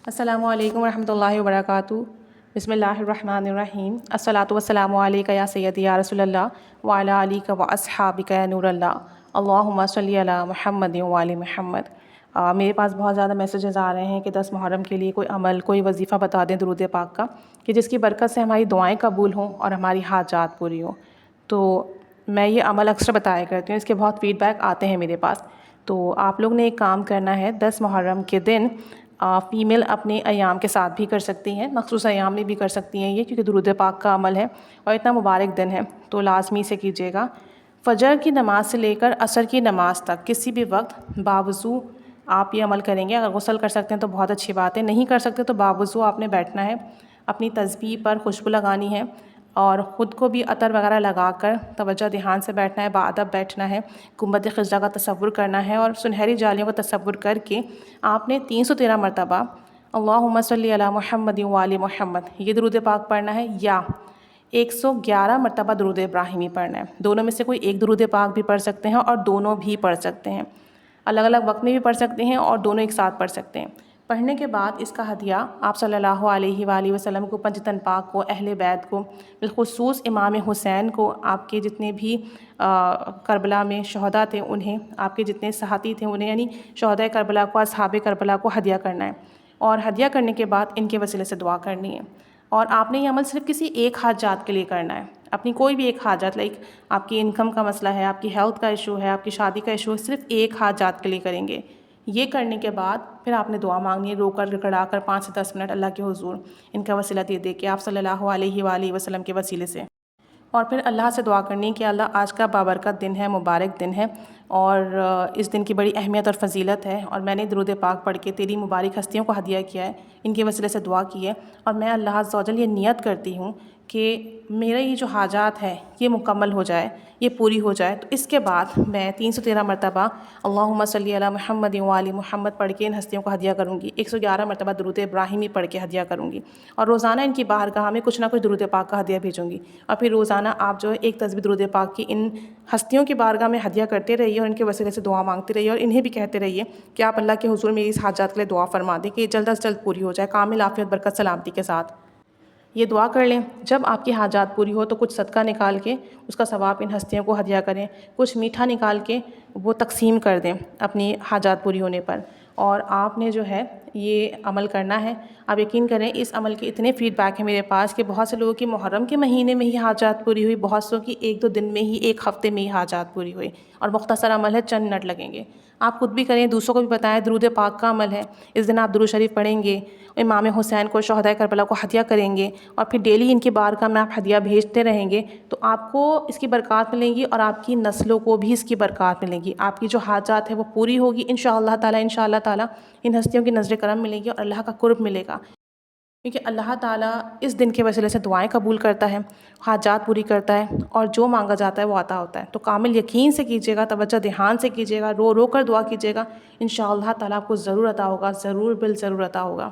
السلام علیکم ورحمۃ اللہ وبرکاتہ۔ بسم اللہ الرحمن الرحیم۔ الصلاۃ والسلام علیک یا سیدی یا رسول اللہ وعلی آلک و اصحابک یا نور اللہ، اللہم صلی علی محمد وعلی محمد۔ میرے پاس بہت زیادہ میسیجز آ رہے ہیں کہ 10 محرم کے لیے کوئی عمل، کوئی وظیفہ بتا دیں درود پاک کا، کہ جس کی برکت سے ہماری دعائیں قبول ہوں اور ہماری حاجات پوری ہوں۔ تو میں یہ عمل اکثر بتایا کرتی ہوں، اس کے بہت فیڈ بیک آتے ہیں میرے پاس۔ تو آپ لوگ نے ایک کام کرنا ہے، 10 محرم کے دن فیمیل اپنے ایام کے ساتھ بھی کر سکتی ہیں، مخصوص ایام میں بھی کر سکتی ہیں یہ، کیونکہ درود پاک کا عمل ہے اور اتنا مبارک دن ہے، تو لازمی سے کیجیے گا۔ فجر کی نماز سے لے کر عصر کی نماز تک کسی بھی وقت باوضو آپ یہ عمل کریں گے۔ اگر غسل کر سکتے ہیں تو بہت اچھی بات ہے، نہیں کر سکتے تو باوضو آپ نے بیٹھنا ہے، اپنی تسبیح پر خوشبو لگانی ہے اور خود کو بھی عطر وغیرہ لگا کر توجہ دھیان سے بیٹھنا ہے، باادب بیٹھنا ہے، گنبد خضرا کا تصور کرنا ہے اور سنہری جالیوں کا تصور کر کے آپ نے 313 مرتبہ اللہم صلی علی محمد وعلی محمد یہ درود پاک پڑھنا ہے، یا 111 مرتبہ درود ابراہیمی پڑھنا ہے۔ دونوں میں سے کوئی ایک درود پاک بھی پڑھ سکتے ہیں اور دونوں بھی پڑھ سکتے ہیں، الگ الگ وقت میں بھی پڑھ سکتے ہیں اور دونوں ایک ساتھ پڑھ سکتے ہیں۔ پڑھنے کے بعد اس کا ہدیہ آپ صلی اللہ علیہ وآلہ وسلم کو، پنجتن پاک کو، اہل بیت کو، بالخصوص امام حسین کو، آپ کے جتنے بھی کربلا میں شہداء تھے انہیں، آپ کے جتنے ساتھی تھے انہیں، یعنی شہداء کربلا کو، اصحاب کربلا کو ہدیہ کرنا ہے، اور ہدیہ کرنے کے بعد ان کے وسیلے سے دعا کرنی ہے۔ اور آپ نے یہ عمل صرف کسی ایک حاجات کے لیے کرنا ہے، اپنی کوئی بھی ایک حاجات، لائک آپ کی انکم کا مسئلہ ہے، آپ کی ہیلتھ کا ایشو ہے، آپ کی شادی کا ایشو ہے، صرف ایک حاجات کے لیے کریں گے۔ یہ کرنے کے بعد پھر آپ نے دعا مانگنی ہے، رو کر رکڑا کر 5 سے 10 منٹ اللہ کے حضور، ان کا وسیلہ دے دے کے آپ صلی اللہ علیہ وآلہ وسلم کے وسیلے سے، اور پھر اللہ سے دعا کرنی ہے کہ اللہ آج کا بابرکت دن ہے، مبارک دن ہے، اور اس دن کی بڑی اہمیت اور فضیلت ہے، اور میں نے درود پاک پڑھ کے تیری مبارک ہستیوں کو ہدیہ کیا ہے، ان کے وسیلے سے دعا کی ہے، اور میں اللہ عز و جل یہ نیت کرتی ہوں کہ میرا یہ جو حاجات ہے یہ مکمل ہو جائے، یہ پوری ہو جائے۔ تو اس کے بعد میں 313 مرتبہ اللہم صلی علی محمد وعلی محمد پڑھ کے ان ہستیوں کو ہدیہ کروں گی، 111 مرتبہ درود ابراہیمی پڑھ کے ہدیہ کروں گی، اور روزانہ ان کی بارگاہ میں کچھ نہ کچھ درود پاک کا ہدیہ بھیجوں گی، اور پھر روزانہ آپ جو ہے ایک تسبیح درود پاک کی ان ہستیوں کی بارگاہ میں ہدیہ کرتے رہیے اور ان کے وسیلے سے دعا مانگتے رہیے، اور انہیں بھی کہتے رہیے کہ آپ اللہ کے حضور میری اس حاجات کے لیے دعا فرما دیں کہ یہ جلد از جلد پوری ہو جائے، کامل عافیت برکت سلامتی کے ساتھ۔ یہ دعا کر لیں، جب آپ کی حاجات پوری ہو تو کچھ صدقہ نکال کے اس کا ثواب ان ہستیوں کو ہدیہ کریں، کچھ میٹھا نکال کے وہ تقسیم کر دیں اپنی حاجات پوری ہونے پر۔ اور آپ نے جو ہے یہ عمل کرنا ہے، آپ یقین کریں اس عمل کے اتنے فیڈ بیک ہیں میرے پاس کہ بہت سے لوگوں کی محرم کے مہینے میں ہی حاجات پوری ہوئی، بہت سو کی 1-2 دن میں ہی، 1 ہفتے میں ہی حاجات پوری ہوئی، اور مختصر عمل ہے، چند منٹ لگیں گے۔ آپ خود بھی کریں، دوسروں کو بھی بتائیں، درود پاک کا عمل ہے، اس دن آپ درود شریف پڑھیں گے، امام حسین کو، شہداء کربلا کو ہدیہ کریں گے، اور پھر ڈیلی ان کی بارگاہ میں آپ ہدیہ بھیجتے رہیں گے، تو آپ کو اس کی برکات ملیں گی، اور آپ کی نسلوں کو بھی اس کی برکات ملیں گی، آپ کی جو حاجات ہے وہ پوری ہوگی انشاءاللہ تعالیٰ ان ہستیوں کی نظر کرم ملے گی اور اللہ کا قرب ملے گا، کیونکہ اللہ تعالیٰ اس دن کے وسیلے سے دعائیں قبول کرتا ہے، حاجات پوری کرتا ہے، اور جو مانگا جاتا ہے وہ عطا ہوتا ہے۔ تو کامل یقین سے کیجیے گا، توجہ دھیان سے کیجیے گا، رو رو کر دعا کیجیے گا، انشاءاللہ تعالیٰ آپ کو ضرور عطا ہوگا، ضرور بالضرور عطا ہوگا۔